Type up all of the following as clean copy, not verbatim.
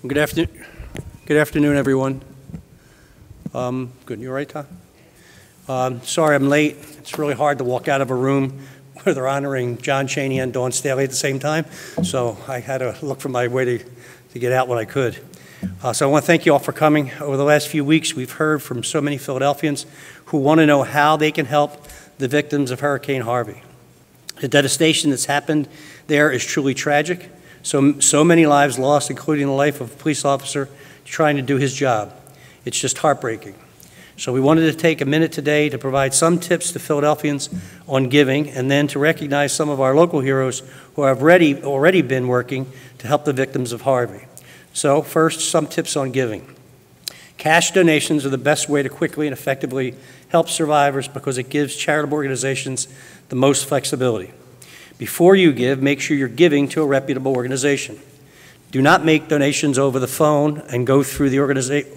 Good afternoon. Good afternoon, everyone. Good. You all right, Tom? Sorry I'm late. It's really hard to walk out of a room where they're honoring John Chaney and Dawn Staley at the same time, so I had to look for my way to get out when I could. So I want to thank you all for coming. Over the last few weeks, we've heard from so many Philadelphians who want to know how they can help the victims of Hurricane Harvey. The devastation that's happened there is truly tragic. So many lives lost, including the life of a police officer trying to do his job. It's just heartbreaking. So we wanted to take a minute today to provide some tips to Philadelphians on giving, and then to recognize some of our local heroes who have already been working to help the victims of Harvey. So first, some tips on giving. Cash donations are the best way to quickly and effectively help survivors because it gives charitable organizations the most flexibility. Before you give, make sure you're giving to a reputable organization. Do not make donations over the phone and go through the organization.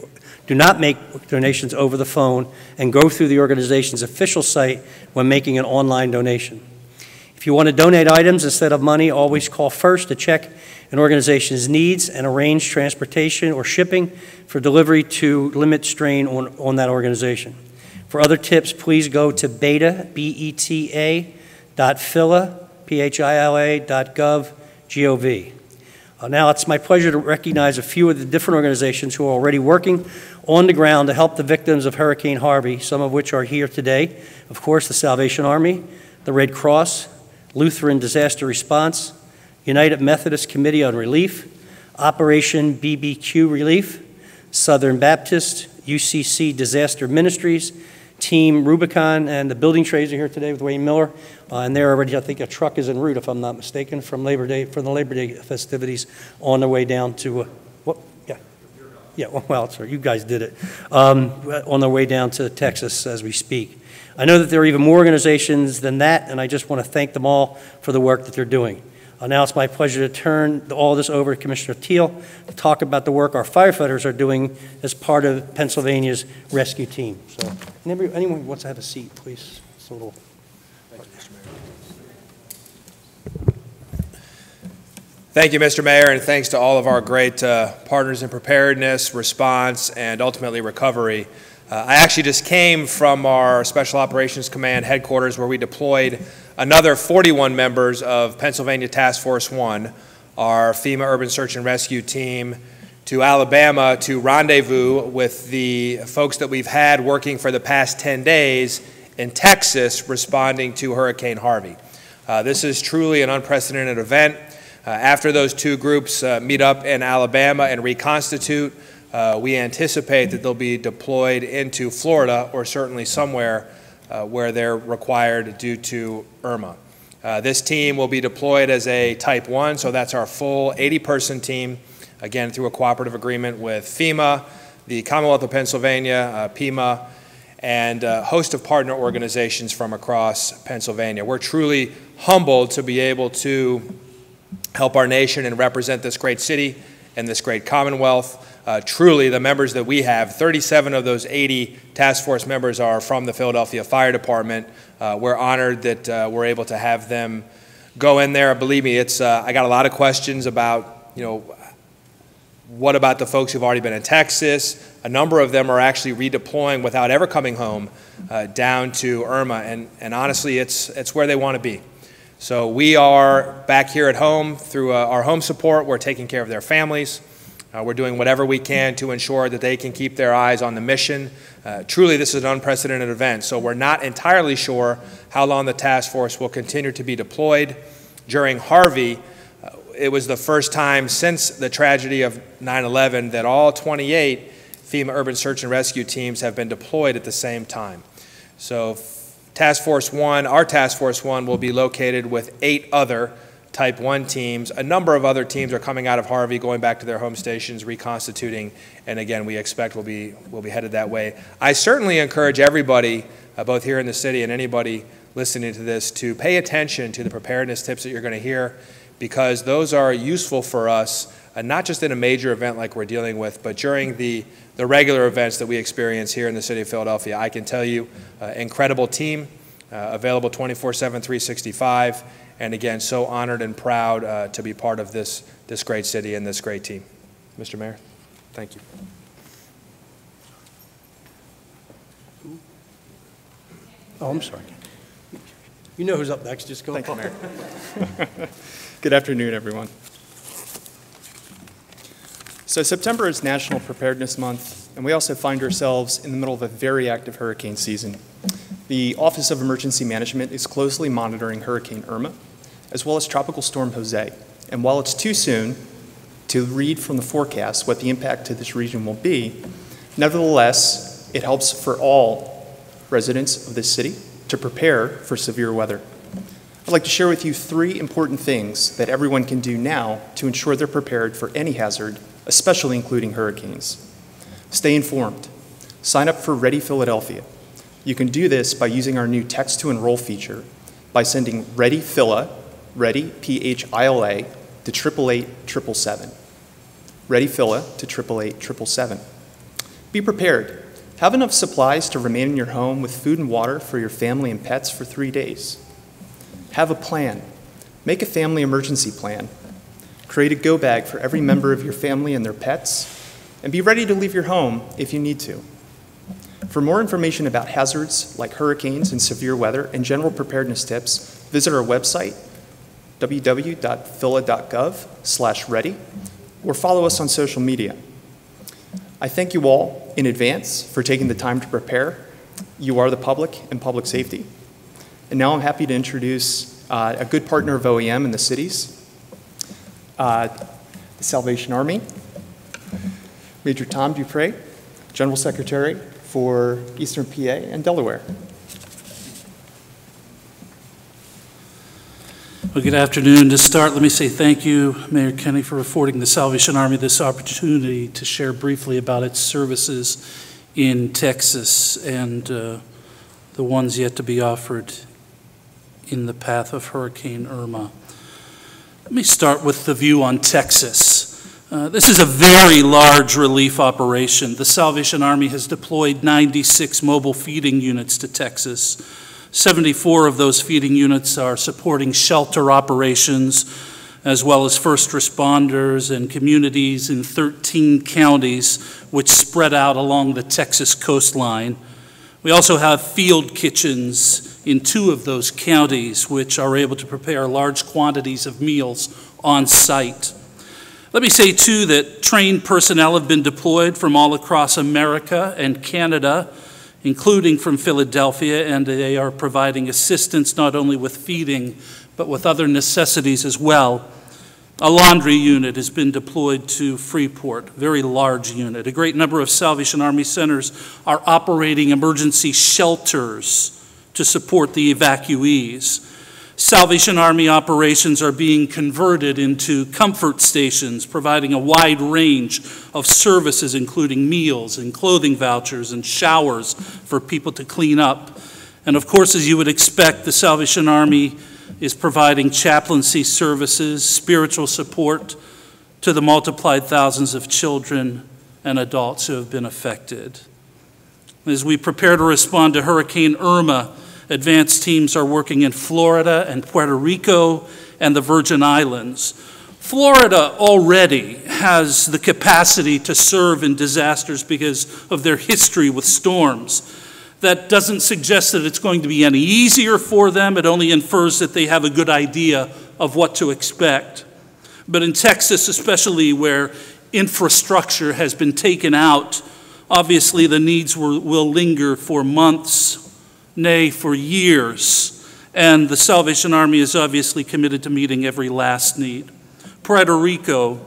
Do not make donations over the phone and go through the organization's official site when making an online donation. If you want to donate items instead of money, always call first to check an organization's needs and arrange transportation or shipping for delivery to limit strain on that organization. For other tips, please go to beta.phila.gov. Now it's my pleasure to recognize a few of the different organizations who are already working on the ground to help the victims of Hurricane Harvey, some of which are here today. Of course, the Salvation Army, the Red Cross, Lutheran Disaster Response, United Methodist Committee on Relief, Operation BBQ Relief, Southern Baptist, UCC Disaster Ministries, Team Rubicon, and the building trades are here today with Wayne Miller. And they're already, I think a truck is en route, if I'm not mistaken, from Labor Day, for the Labor Day festivities on their way down to, well, sorry, you guys did it, on their way down to Texas as we speak. I know that there are even more organizations than that, and I just want to thank them all for the work that they're doing. Now it's my pleasure to turn all this over to Commissioner Teal to talk about the work our firefighters are doing as part of Pennsylvania's rescue team. So, anyone who wants to have a seat, please. It's a little. Thank you, Mr. Mayor, and thanks to all of our great partners in preparedness, response, and ultimately recovery. I actually just came from our Special Operations Command headquarters where we deployed another 41 members of Pennsylvania Task Force 1, our FEMA Urban Search and Rescue team, to Alabama to rendezvous with the folks that we've had working for the past 10 days in Texas responding to Hurricane Harvey. This is truly an unprecedented event. After those two groups meet up in Alabama and reconstitute, we anticipate that they'll be deployed into Florida or certainly somewhere where they're required due to Irma. This team will be deployed as a Type 1, so that's our full 80-person team, again through a cooperative agreement with FEMA, the Commonwealth of Pennsylvania, PEMA, and a host of partner organizations from across Pennsylvania. We're truly humbled to be able to help our nation and represent this great city and this great Commonwealth. Truly, the members that we have, 37 of those 80 task force members are from the Philadelphia Fire Department. We're honored that we're able to have them go in there. Believe me, it's I got a lot of questions about, what about the folks who've already been in Texas? A number of them are actually redeploying without ever coming home down to Irma, and honestly, it's where they want to be. So we are back here at home through our home support. We're taking care of their families. We're doing whatever we can to ensure that they can keep their eyes on the mission. Truly, this is an unprecedented event, so we're not entirely sure how long the task force will continue to be deployed. During Harvey, it was the first time since the tragedy of 9/11 that all 28 FEMA Urban Search and Rescue teams have been deployed at the same time. So Task Force 1, our Task Force 1 will be located with 8 other Type 1 teams. A number of other teams are coming out of Harvey, going back to their home stations, reconstituting, and again, we expect we'll be headed that way. I certainly encourage everybody, both here in the city and anybody listening to this, to pay attention to the preparedness tips that you're going to hear, because those are useful for us, not just in a major event like we're dealing with, but during the regular events that we experience here in the city of Philadelphia. I can tell you, incredible team, available 24/7, 365, and again, so honored and proud to be part of this great city and this great team. Mr. Mayor, thank you. Oh, I'm sorry. You know who's up next, just go. Thank you, Mayor. Good afternoon, everyone. So September is National Preparedness Month, and we also find ourselves in the middle of a very active hurricane season. The Office of Emergency Management is closely monitoring Hurricane Irma, as well as Tropical Storm Jose. And while it's too soon to read from the forecast what the impact to this region will be, nevertheless, it helps for all residents of this city to prepare for severe weather. I'd like to share with you 3 important things that everyone can do now to ensure they're prepared for any hazard, especially including hurricanes. Stay informed. Sign up for Ready Philadelphia. You can do this by using our new text to enroll feature by sending Ready Phila, Ready Phila, to 888-777. Ready Phila to 888-777. Be prepared. Have enough supplies to remain in your home with food and water for your family and pets for 3 days. Have a plan. Make a family emergency plan. Create a go bag for every member of your family and their pets, and be ready to leave your home if you need to. For more information about hazards like hurricanes and severe weather and general preparedness tips, visit our website, www.phila.gov/ready, or follow us on social media. I thank you all in advance for taking the time to prepare. You are the public and public safety. And now I'm happy to introduce a good partner of OEM in the cities, the Salvation Army, Major Tom Dupre, General Secretary for Eastern PA and Delaware. Well, good afternoon. To start, let me say thank you, Mayor Kenny, for affording the Salvation Army this opportunity to share briefly about its services in Texas and the ones yet to be offered in the path of Hurricane Irma. Let me start with the view on Texas. This is a very large relief operation. The Salvation Army has deployed 96 mobile feeding units to Texas. 74 of those feeding units are supporting shelter operations, as well as first responders and communities in 13 counties, which spread out along the Texas coastline. We also have field kitchens in 2 of those counties, which are able to prepare large quantities of meals on site. Let me say, too, that trained personnel have been deployed from all across America and Canada, including from Philadelphia, and they are providing assistance not only with feeding, but with other necessities as well. A laundry unit has been deployed to Freeport, very large unit. A great number of Salvation Army centers are operating emergency shelters to support the evacuees. Salvation Army operations are being converted into comfort stations, providing a wide range of services, including meals and clothing vouchers and showers for people to clean up. And of course, as you would expect, the Salvation Army is providing chaplaincy services, spiritual support to the multiplied thousands of children and adults who have been affected. As we prepare to respond to Hurricane Irma, advanced teams are working in Florida and Puerto Rico and the Virgin Islands. Florida already has the capacity to serve in disasters because of their history with storms. That doesn't suggest that it's going to be any easier for them. It only infers that they have a good idea of what to expect. But in Texas, especially where infrastructure has been taken out, obviously the needs will linger for months, nay, for years. And the Salvation Army is obviously committed to meeting every last need. Puerto Rico,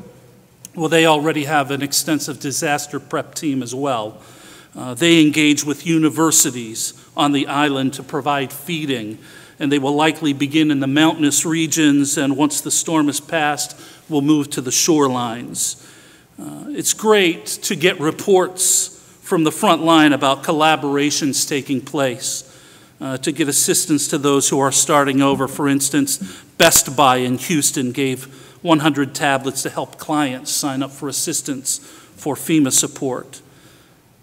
well, they already have an extensive disaster prep team as well. They engage with universities on the island to provide feeding, and they will likely begin in the mountainous regions, and once the storm is passed, will move to the shorelines. It's great to get reports from the front line about collaborations taking place, to get assistance to those who are starting over. For instance, Best Buy in Houston gave 100 tablets to help clients sign up for assistance for FEMA support.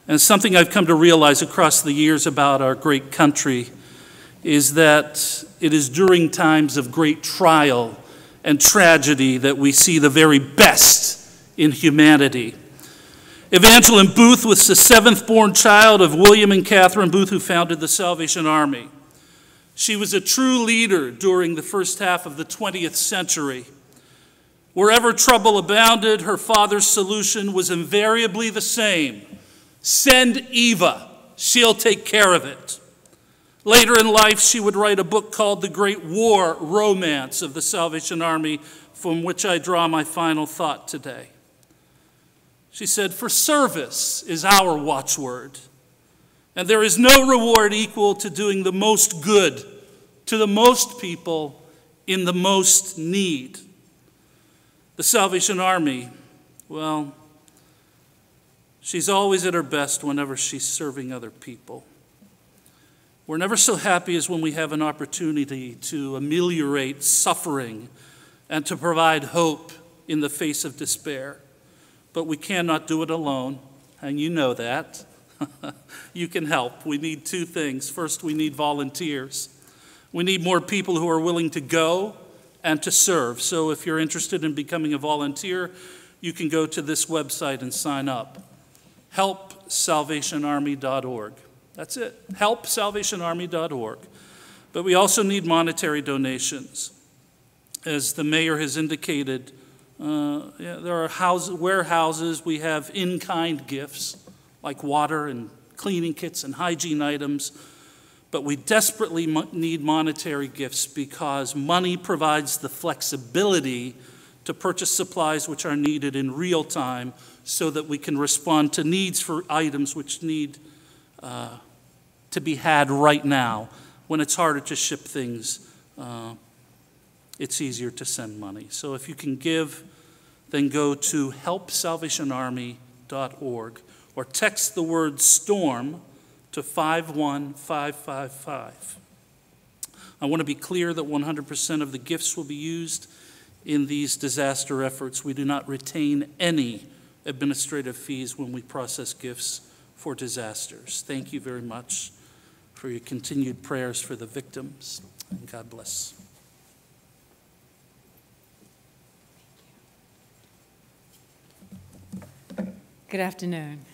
And something I've come to realize across the years about our great country is that it is during times of great trial and tragedy that we see the very best in humanity. Evangeline Booth was the seventh-born child of William and Catherine Booth, who founded the Salvation Army. She was a true leader during the first half of the 20th century. Wherever trouble abounded, her father's solution was invariably the same: send Eva, she'll take care of it. Later in life, she would write a book called The Great War Romance of the Salvation Army, from which I draw my final thought today. She said, "For service is our watchword, and there is no reward equal to doing the most good to the most people in the most need." The Salvation Army, well, she's always at her best whenever she's serving other people. We're never so happy as when we have an opportunity to ameliorate suffering and to provide hope in the face of despair. But we cannot do it alone, and you know that. You can help. We need two things. First, we need volunteers. We need more people who are willing to go and to serve. So if you're interested in becoming a volunteer, you can go to this website and sign up. helpsalvationarmy.org. That's it, helpsalvationarmy.org. But we also need monetary donations. As the mayor has indicated, there are warehouses. We have in-kind gifts like water and cleaning kits and hygiene items. But we desperately need monetary gifts because money provides the flexibility to purchase supplies which are needed in real time so that we can respond to needs for items which need to be had right now. When it's harder to ship things, it's easier to send money. So if you can give, then go to helpsalvationarmy.org or text the word STORM to 51555. I want to be clear that 100% of the gifts will be used in these disaster efforts. We do not retain any administrative fees when we process gifts for disasters. Thank you very much for your continued prayers for the victims, and God bless. Good afternoon.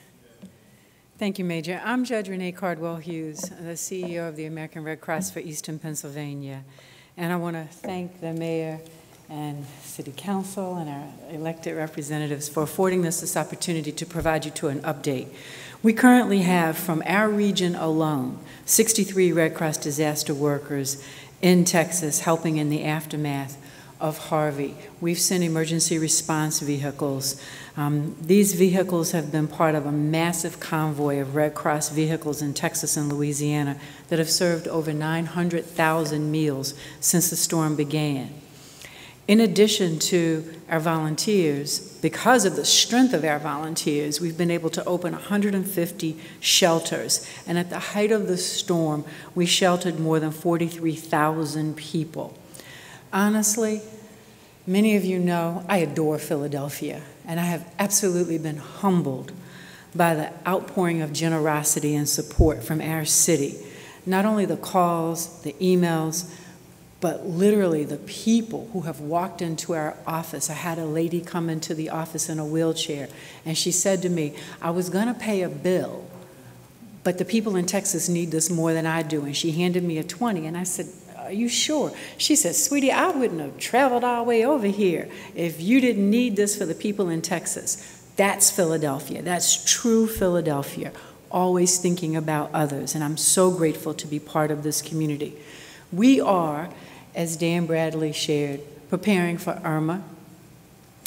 Thank you, Major. I'm Judge Renee Cardwell Hughes, the CEO of the American Red Cross for Eastern Pennsylvania. And I want to thank the Mayor and City Council and our elected representatives for affording us this opportunity to provide you to an update. We currently have, from our region alone, 63 Red Cross disaster workers in Texas helping in the aftermath of Harvey. We've sent emergency response vehicles. These vehicles have been part of a massive convoy of Red Cross vehicles in Texas and Louisiana that have served over 900,000 meals since the storm began. In addition to our volunteers, because of the strength of our volunteers, we've been able to open 150 shelters. And at the height of the storm, we sheltered more than 43,000 people. Honestly, many of you know I adore Philadelphia, and I have absolutely been humbled by the outpouring of generosity and support from our city. Not only the calls, the emails, but literally the people who have walked into our office. I had a lady come into the office in a wheelchair, and she said to me, "I was going to pay a bill, but the people in Texas need this more than I do." And she handed me a 20, and I said, "Are you sure?" She said, "Sweetie, I wouldn't have traveled all the way over here if you didn't need this for the people in Texas." That's Philadelphia. That's true Philadelphia, always thinking about others. And I'm so grateful to be part of this community. We are, as Dan Bradley shared, preparing for Irma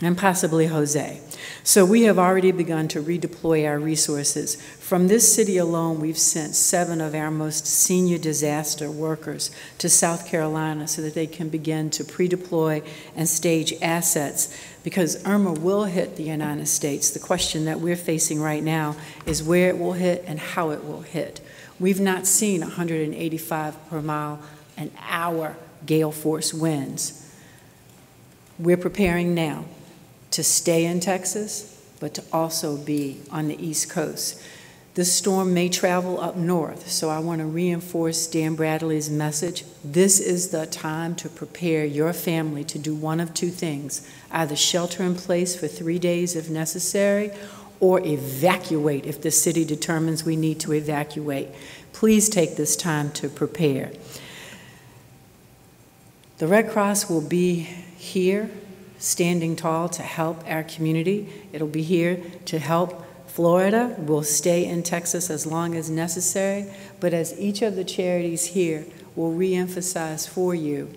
and possibly Jose. So we have already begun to redeploy our resources. From this city alone, we've sent 7 of our most senior disaster workers to South Carolina so that they can begin to pre-deploy and stage assets, because Irma will hit the United States. The question that we're facing right now is where it will hit and how it will hit. We've not seen 185 per mile an hour gale force winds. We're preparing now to stay in Texas, but to also be on the East Coast. This storm may travel up north, so I want to reinforce Dan Bradley's message. This is the time to prepare your family to do one of two things: either shelter in place for 3 days if necessary, or evacuate if the city determines we need to evacuate. Please take this time to prepare. The Red Cross will be here, standing tall to help our community. It'll be here to help Florida. We'll stay in Texas as long as necessary, but as each of the charities here will reemphasize for you,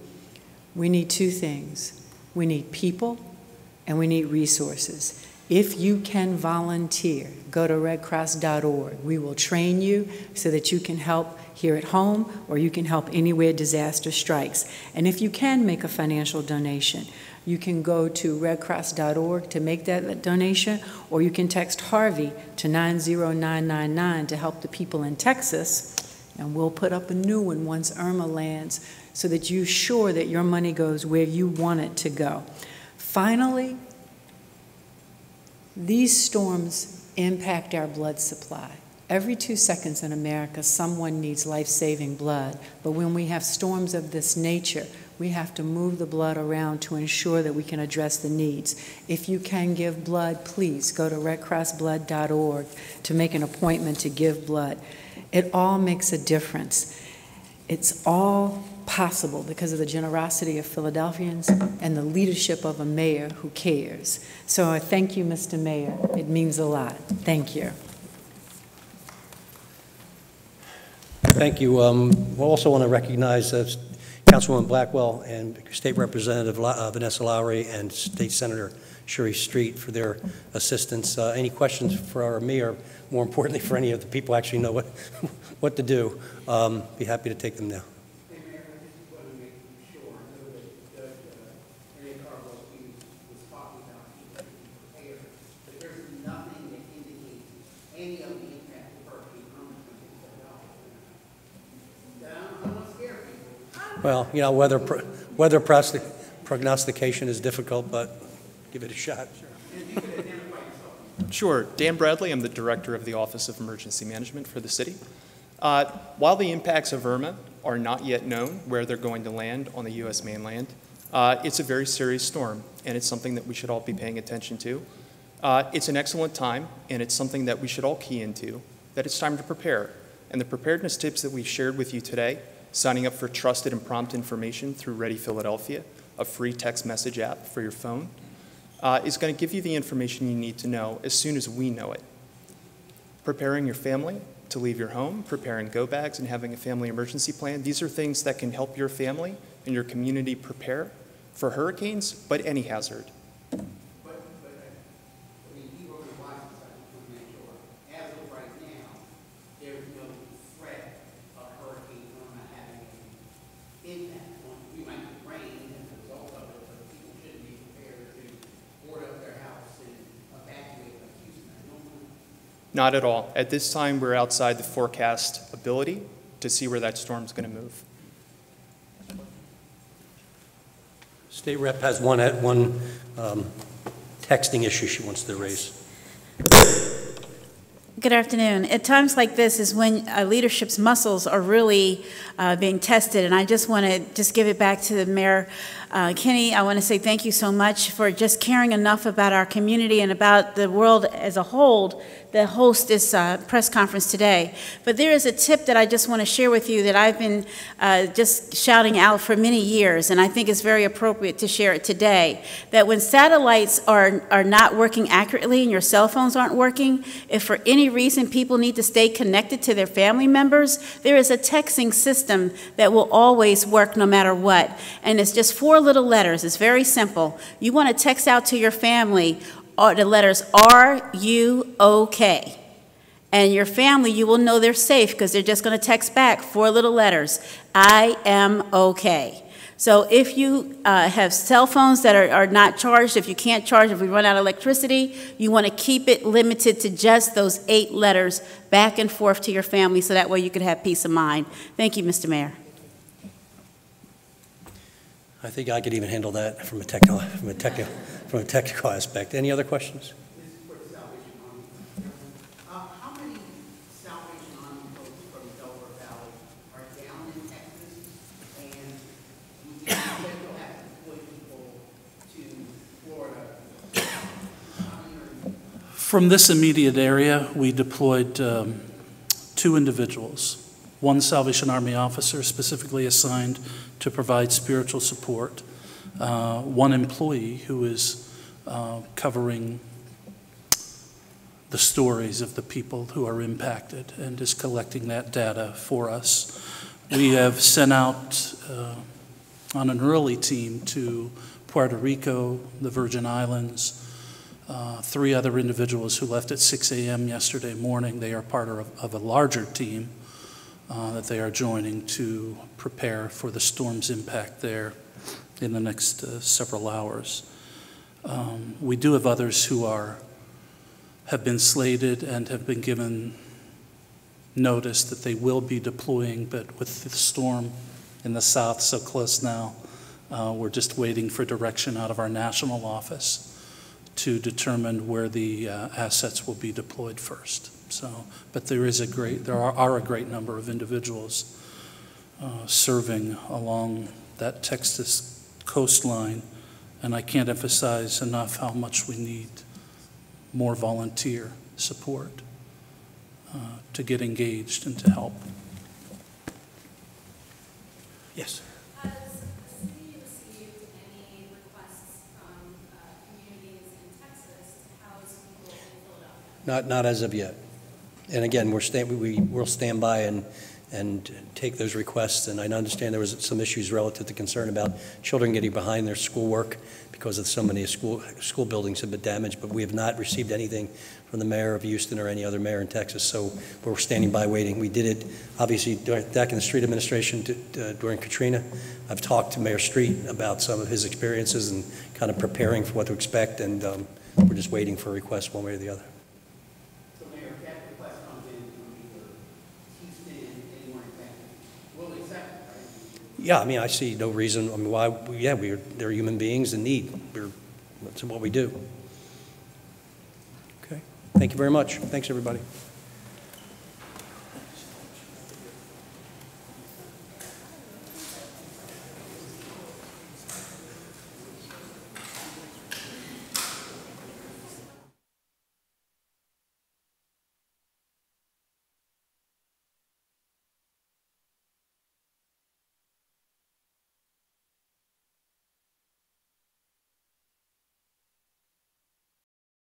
we need two things. We need people and we need resources. If you can volunteer, go to redcross.org. We will train you so that you can help here at home or you can help anywhere disaster strikes. And if you can make a financial donation, you can go to redcross.org to make that donation, or you can text Harvey to 90999 to help the people in Texas, and we'll put up a new one once Irma lands so that you're sure that your money goes where you want it to go. Finally, these storms impact our blood supply. Every 2 seconds in America, someone needs life-saving blood, but when we have storms of this nature, we have to move the blood around to ensure that we can address the needs. If you can give blood, please go to redcrossblood.org to make an appointment to give blood. It all makes a difference. It's all possible because of the generosity of Philadelphians and the leadership of a mayor who cares. So I thank you, Mr. Mayor. It means a lot. Thank you. Thank you. We also want to recognize Councilwoman Blackwell and State Representative Vanessa Lowry and State Senator Sherry Street for their assistance. Any questions for me, or more importantly for any of the people who actually know what to do? Be happy to take them now. Hey, Mayor, I just want to make sure, I know that Judge Carlos was talking about people being prepared, but there's nothing that indicates any of the impact of Hurricane Irma is going to be so out. I don't want to scare people. Well, you know, weather prognostication is difficult, but give it a shot. Sure. Dan Bradley, I'm the Director of the Office of Emergency Management for the city. While the impacts of Irma are not yet known where they're going to land on the U.S. mainland, it's a very serious storm, and it's something that we should all be paying attention to. It's an excellent time, and it's something that we should all key into, that it's time to prepare. And the preparedness tips that we've shared with you today, signing up for trusted and prompt information through Ready Philadelphia, a free text message app for your phone, is going to give you the information you need to know as soon as we know it. Preparing your family to leave your home, preparing go bags, and having a family emergency plan, these are things that can help your family and your community prepare for hurricanes, but any hazard. People in Washington want to make sure, as of right now, there's no threat of Hurricane Irma having an impact on, we might get rain as a result of it, but people shouldn't be prepared to board up their house and evacuate like Houston. Not at all. At this time, we're outside the forecast ability to see where that storm's going to move. State Rep has one texting issue she wants to raise. Good afternoon. At times like this is when leadership's muscles are really being tested, and I just want to give it back to the Mayor Kinney. I want to say thank you so much for just caring enough about our community and about the world as a whole that host this press conference today. But there is a tip that I just want to share with you that I've been just shouting out for many years, and I think it's very appropriate to share it today, that when satellites are not working accurately and your cell phones aren't working, if for any reason people need to stay connected to their family members, there is a texting system that will always work no matter what. And it's just 4 little letters. It's very simple. You want to text out to your family the letters R-U-O-K. And your family, you will know they're safe because they're just going to text back 4 little letters, I am okay. So if you have cell phones that are not charged, if you can't charge, if we run out of electricity, you want to keep it limited to just those 8 letters back and forth to your family so that way you can have peace of mind. Thank you, Mr. Mayor. I think I could even handle that from a technical aspect. Any other questions? This is for the Salvation Army. How many From this immediate area, we deployed 2 individuals, one Salvation Army officer specifically assigned to provide spiritual support, one employee who is covering the stories of the people who are impacted and is collecting that data for us. We have sent out on an early team to Puerto Rico, the Virgin Islands, 3 other individuals who left at 6 a.m. yesterday morning. They are part of a larger team that they are joining to prepare for the storm's impact there in the next several hours. We do have others who have been slated and have been given notice that they will be deploying, but with the storm in the south so close now, we're just waiting for direction out of our national office to determine where the assets will be deployed first. So, but there are a great number of individuals serving along that Texas coastline, and I can't emphasize enough how much we need more volunteer support to get engaged and to help. Yes. Has the city received any requests from communities in Texas to house people in Philadelphia? Not as of yet. And again, we'll stand by and take those requests. And I understand there was some issues relative to concern about children getting behind their schoolwork because of so many school buildings have been damaged. But we have not received anything from the mayor of Houston or any other mayor in Texas. So we're standing by waiting. We did it, obviously, back in the street administration during Katrina. I've talked to Mayor Street about some of his experiences and kind of preparing for what to expect. And we're just waiting for a request one way or the other. So Mayor, if that request comes in from either Houston, anyone in Texas, we'll accept it, right? Yeah, I mean, I see no reason. I mean, why? Yeah, they're human beings in need. That's what we do. Okay. Thank you very much. Thanks, everybody.